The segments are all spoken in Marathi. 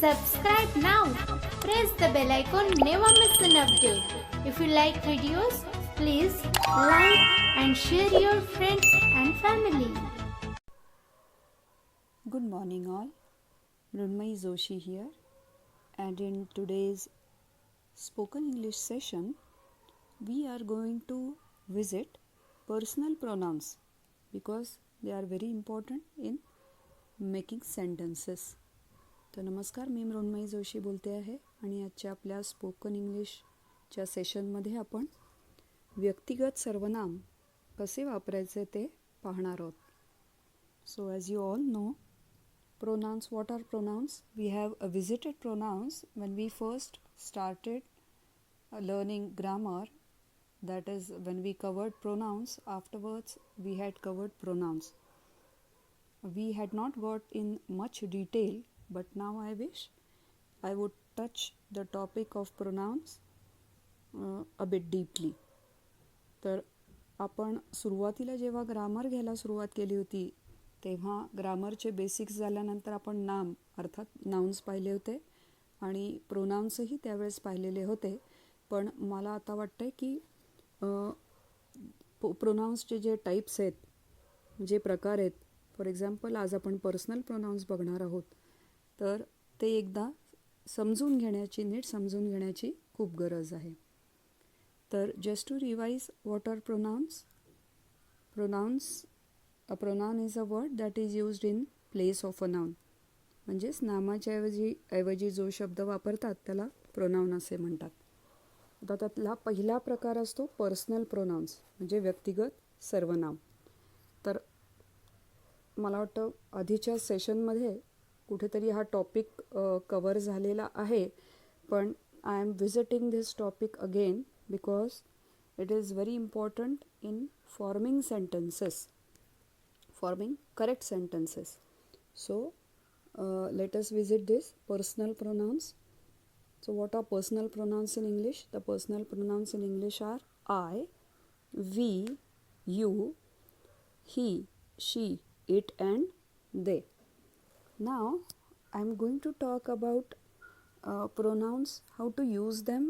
Subscribe now. Press the bell icon. Never miss an update. If you like videos, please like and share your friends and family. Good morning all. Mrunmayee Joshi here, and in today's spoken English session we are going to visit personal pronouns because they are very important in making sentences. तर नमस्कार, मी मृण्मयी जोशी बोलते आहे आणि आजच्या आपल्या स्पोकन इंग्लिशच्या सेशनमध्ये आपण व्यक्तिगत सर्वनाम कसे वापरायचे ते पाहणार आहोत. So as you all know, pronouns. What are pronouns? We have visited pronouns when we first started learning grammar. That is when we covered pronouns. Afterwards we had covered pronouns. We had not got in much detail, but now I wish I would touch the topic of pronouns a bit deeply. तर आपण सुरुवातीला जेव्हा ग्रामर घ्यायला सुरुवात केली होती तेव्हा ग्रामरचे बेसिक्स झाल्यानंतर आपण नाम अर्थात नाउन्स पाहिले होते आणि प्रोनाउन्सही त्यावेळेस पाहिलेले होते. पण मला आता वाटतं आहे की प्रोनाउन्सचे जे टाईप्स आहेत, जे प्रकार आहेत, फॉर एक्झाम्पल आज आपण पर्सनल प्रोनाउन्स बघणार आहोत, तर ते एकदा नीट समजून घेण्याची खूप गरज आहे. तर just to revise, what are pronouns? A pronoun is a word that is used in place of a noun. म्हणजेच नामाच्या ऐवजी जो शब्द वापरतात त्याला प्रोनाउन असे म्हणतात. आता त्यातला पहिला प्रकार असतो पर्सनल प्रोनाउन्स, म्हणजे व्यक्तिगत सर्वनाम. तर मला वाटतं आधीच्या सेशनमध्ये कुठेतरी हा टॉपिक कवर झालेला आहे, पण I am visiting this topic again because it is very important in forming sentences. Forming correct sentences. So let us visit this personal pronouns. So what are personal pronouns in English? The personal pronouns in English are I, we, you, he, she, it and they. Now I am going to talk about pronouns, how to use them,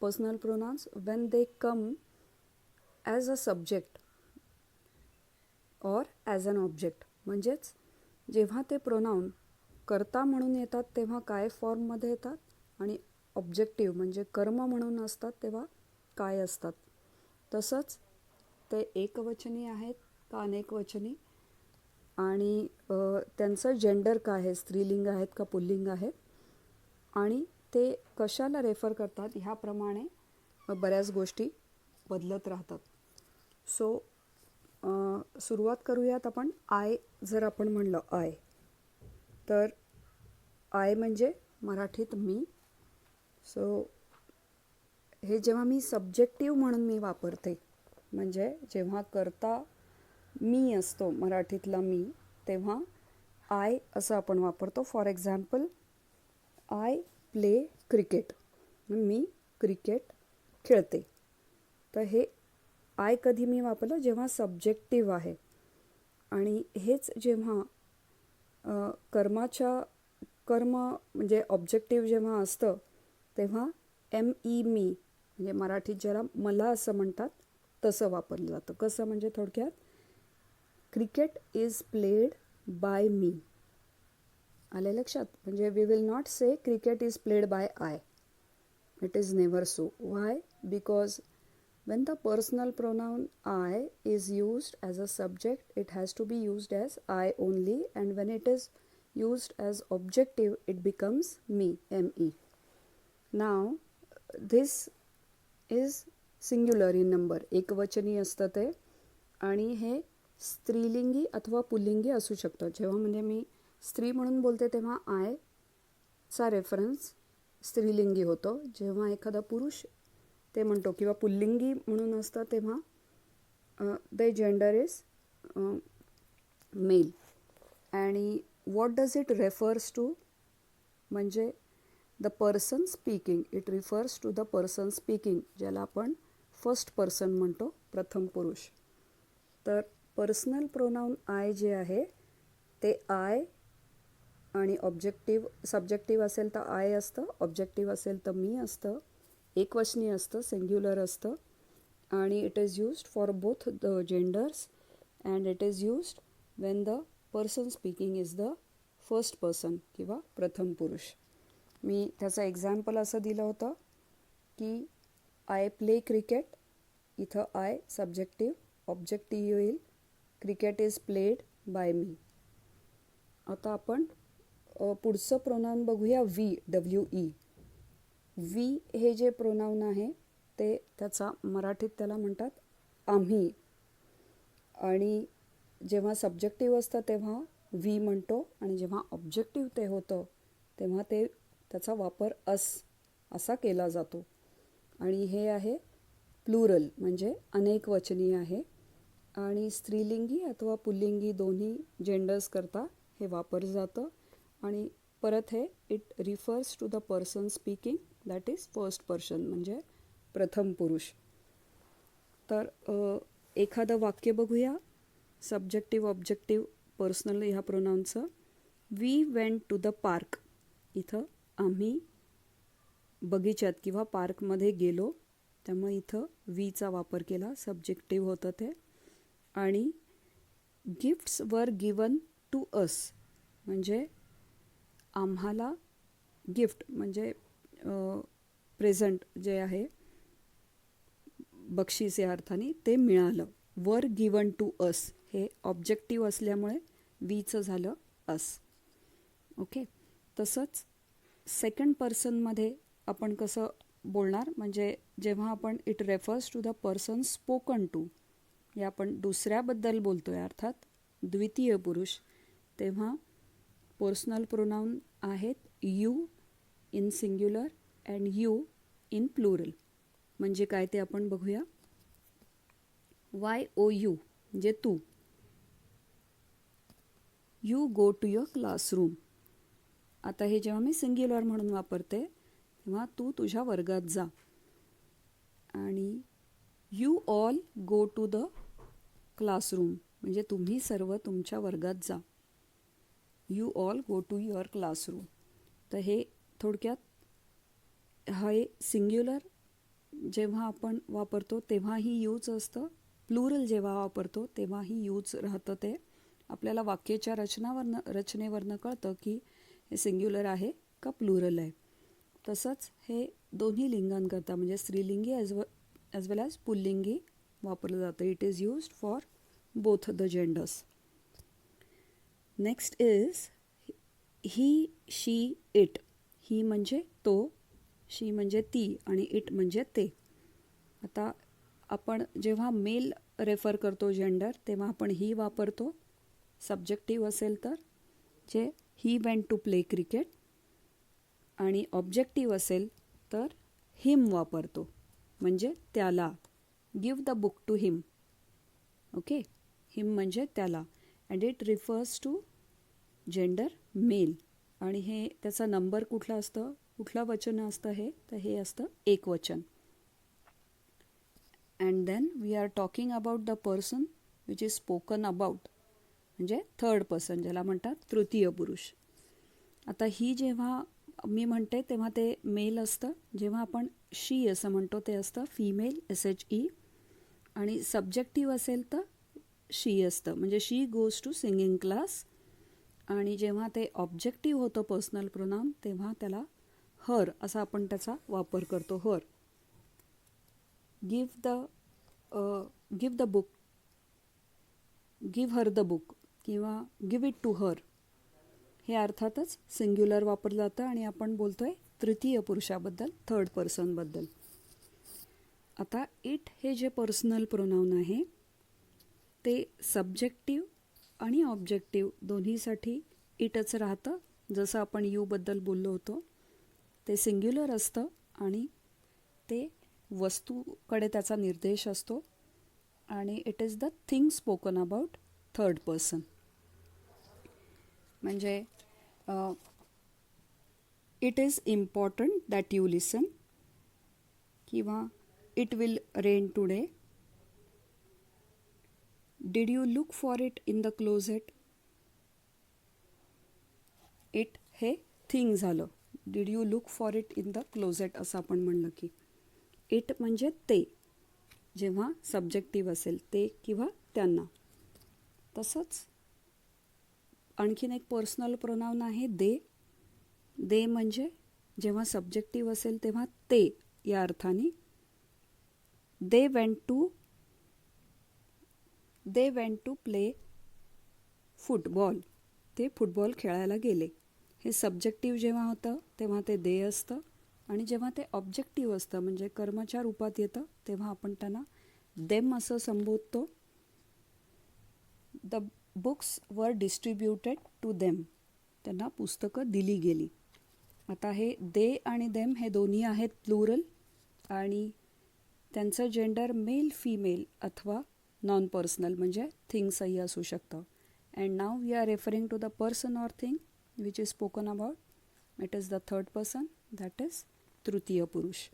personal pronouns when they come as a subject or as an object. म्हणजेच जेव्हा ते प्रोनाउन कर्ता म्हणून येतात तेव्हा काय फॉर्ममध्ये येतात आणि ऑब्जेक्टिव्ह म्हणजे कर्म म्हणून असतात तेव्हा काय असतात. तसंच ते एकवचनी आहेत का अनेकवचनी आणि त्यांचं जेंडर काय आहे, स्त्रीलिंग आहेत का पुल्लिंग आहेत आणि ते कशाला रेफर करतात ह्याप्रमाणे बऱ्याच गोष्टी बदलत राहतात. सो सुरुवात करूयात आपण. जर आपण म्हणलं आय, तर आय म्हणजे मराठीत मी. सो हे जेव्हा मी सब्जेक्टिव्ह म्हणून मी वापरते, म्हणजे जेव्हा कर्ता मी असतो मराठीतला मी, तेव्हा आय असं आपण वापरतो. For example, I play cricket, me cricket खेळते. तर हे आय कधी मी वापरलं जेव्हा सब्जेक्टिव्ह आहे. आणि हेच जेव्हा कर्म म्हणजे ऑब्जेक्टिव्ह जेव्हा असतं तेव्हा मी म्हणजे मराठीत ज्याला मला असं म्हणतात तसं वापरलं जातं. कसं म्हणजे थोडक्यात, cricket is played by me. आले लक्षात? म्हणजे we will not say cricket is played by I. It is never so. Why? Because when the personal pronoun I is used as a subject, it has to be used as I only, and when it is used as objective, it becomes me, me. Now, this is singular in number. एकवचनी असतं ते आणि हे स्त्रीलिंगी अथवा पुल्लिंगी असू शकतं. जेव्हा म्हणजे मी स्त्री म्हणून बोलते तेव्हा I चा रेफरन्स स्त्रीलिंगी होतो. जेव्हा एखादा पुरुष ते म्हणतो किंवा पुल्लिंगी म्हणून असतं तेव्हा द जेंडर इज मेल. आणि what does it refers to? म्हणजे the person speaking. It refers to the person speaking, ज्याला आपण फर्स्ट पर्सन म्हणतो, प्रथम पुरुष. तर पर्सनल प्रोनाऊन आय जे आहे ते आय आणि सब्जेक्टिव्ह असेल तर आय असतं, ऑब्जेक्टिव्ह असेल तर मी असतं, एकवचनी असतं, सिंग्युलर असतं आणि it is used for both the genders and it is used Wien the person speaking is the first person किंवा प्रथम पुरुष. मी त्याचं एक्झाम्पल असं दिलं होतं की आय प्ले क्रिकेट. इथं आय सब्जेक्टिव्ह, ऑब्जेक्टिव्ह येईल, क्रिकेट इज प्लेड बाय मी. आता आपण पुढचं प्रोनाउन बघूया वी, WE. वी हे जे प्रोनाउन आहे ते त्याचा मराठीत त्याला म्हणतात आम्ही. आणि जेव्हा सब्जेक्टिव्ह असतं तेव्हा वी म्हणतो आणि जेव्हा ऑब्जेक्टिव्ह ते होतं तेव्हा त्याचा वापर असा केला जातो. आणि हे आहे प्लुरल म्हणजे अनेक वचनी आहे आणि स्त्रीलिंगी अथवा पुल्लिंगी दोन्ही जेंडर्स करता हे वापरलं जातं. आणि परत हे it refers to the person speaking, that is first person म्हणजे प्रथम पुरुष. तर एखादं वाक्य बघूया सब्जेक्टिव्ह ऑब्जेक्टिव्ह पर्सनल ह्या प्रोनाउनचं. We went to the park. इथं आम्ही बगीच्यात किंवा पार्कमध्ये गेलो, त्यामुळे इथं वीचा वापर केला, सब्जेक्टिव्ह होतं ते. आणि gifts were given to us म्हणजे आम्हाला गिफ्ट म्हणजे प्रेझंट जे आहे बक्षीस या अर्थाने ते मिळालं. वर गिवन टू अस हे ऑब्जेक्टिव्ह असल्यामुळे वीचं झालं अस. ओके. तसंच सेकंड पर्सनमध्ये आपण कसं बोलणार म्हणजे जेव्हा आपण it refers to the person spoken to, हे आपण दुसऱ्याबद्दल बोलतो आहे अर्थात द्वितीय पुरुष, तेव्हा पर्सनल प्रोनाउन आहेत you in singular and you in plural. म्हणजे काय ते आपण बघूया. YOU म्हणजे तू. You go to your classroom. आता हे जेव्हा मी सिंग्युलर म्हणून वापरते तेव्हा तू तुझ्या वर्गात जा. आणि you all go to the classroom म्हणजे तुम्ही सर्व तुमच्या वर्गात जा. You all go to your classroom. तर हे थोडक्यात हे सिंग्युलर जेव्हा आपण वापरतो तेव्हाही यूज असतं, प्लुरल जेव्हा वापरतो तेव्हाही यूज राहतं. ते आपल्याला वाक्याच्या रचनेवरनं कळतं की हे सिंग्युलर आहे का प्लुरल आहे. तसंच हे दोन्ही लिंगांकरता म्हणजे स्त्रीलिंगी ॲज वेल ॲज पुल्लिंगी वापरलं जातं. It is used for both the genders. Next is he, she, it. He म्हणजे तो, शी म्हणजे ती आणि इट म्हणजे ते. आता आपण जेव्हा मेल रेफर करतो जेंडर तेव्हा आपण ही वापरतो. सब्जेक्टिव्ह असेल तर जे he went to play cricket आणि ऑब्जेक्टिव्ह असेल तर हिम वापरतो म्हणजे त्याला. Give the book to him. Okay. Him म्हणजे त्याला and it refers to gender male. आणि हे त्याचा नंबर कुठला असतं, कुठलं वचन असतं हे, तर हे असतं एकवचन. And then we are talking about the person which is spoken about म्हणजे थर्ड पर्सन ज्याला म्हणतात तृतीय पुरुष. आता ही जेव्हा मी म्हणते तेव्हा ते मेल असतं. जेव्हा आपण शी असं म्हणतो ते असतं फिमेल, SHE. आणि सब्जेक्टिव्ह असेल तर शी असतं म्हणजे शी गोज टू सिंगिंग क्लास. आणि जेव्हा ते ऑब्जेक्टिव्ह होतं पर्सनल प्रोनाउन तेव्हा त्याला हर असा आपण त्याचा वापर करतो. Her. Give the book, give her the book किंवा गिव्ह इट टू हर हे अर्थातच सिंग्युलर वापरलं जातं आणि आपण बोलतोय तृतीय पुरुषाबद्दल, थर्ड पर्सनबद्दल. आता इट हे जे पर्सनल प्रोनाउन आहे ते सब्जेक्टिव्ह आणि ऑब्जेक्टिव्ह दोन्हीसाठी इटच राहतं. जसं आपण यूबद्दल बोललो होतो ते सिंग्युलर असतं आणि ते वस्तूकडे त्याचा निर्देश असतो. आणि it is the thing spoken about third person. म्हणजे it is important that you listen किंवा it will rain today. Did you look for it in the closet. It हे थिंग झालं. Did you look for it in the closet असं आपण म्हणलं की इट म्हणजे ते, जेव्हा सब्जेक्टिव्ह असेल ते किंवा त्यांना. तसंच आणखीन एक पर्सनल प्रोनाउन आहे दे. दे म्हणजे जेव्हा सब्जेक्टिव्ह असेल तेव्हा ते या अर्थाने. They went to play football. ते फुटबॉल खेळायला गेले. हे सब्जेक्टिव्ह जेव्हा होतं तेव्हा ते दे असतं, आणि जेव्हा ते ऑब्जेक्टिव्ह असतं म्हणजे कर्मच्या रूपात येतं तेव्हा आपण त्यांना देम असं संबोधतो. द बुक्स वर डिस्ट्रीब्युटेड टू देम. त्यांना पुस्तकं दिली गेली. आता हे दे आणि देम हे दोन्ही आहेत प्लुरल, आणि त्यांचं जेंडर मेल फिमेल अथवा नॉन पर्सनल म्हणजे थिंग्सही असू शकतं. And now we are referring to the person or thing which is spoken about. It is the third person, that is तृतीय पुरुष.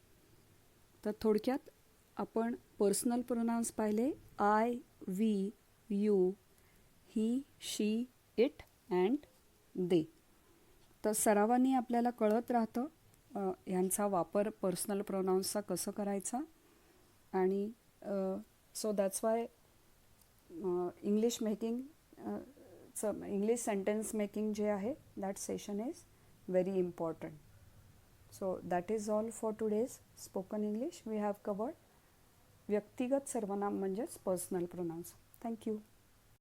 तर थोडक्यात आपण पर्सनल प्रोनाउन्स पाहिले I, we, you, he, she, it and they. तर सरावानी आपल्याला कळत राहतं ह्यांचा वापर पर्सनल प्रोनाउन्सचा कसं करायचा. आणि so that's why English making English sentence making जे आहे that session is very important. So that is all for today's spoken English. We have covered व्यक्तिगत सर्वनाम म्हणजेच पर्सनल प्रोनाउन्स. थँक्यू.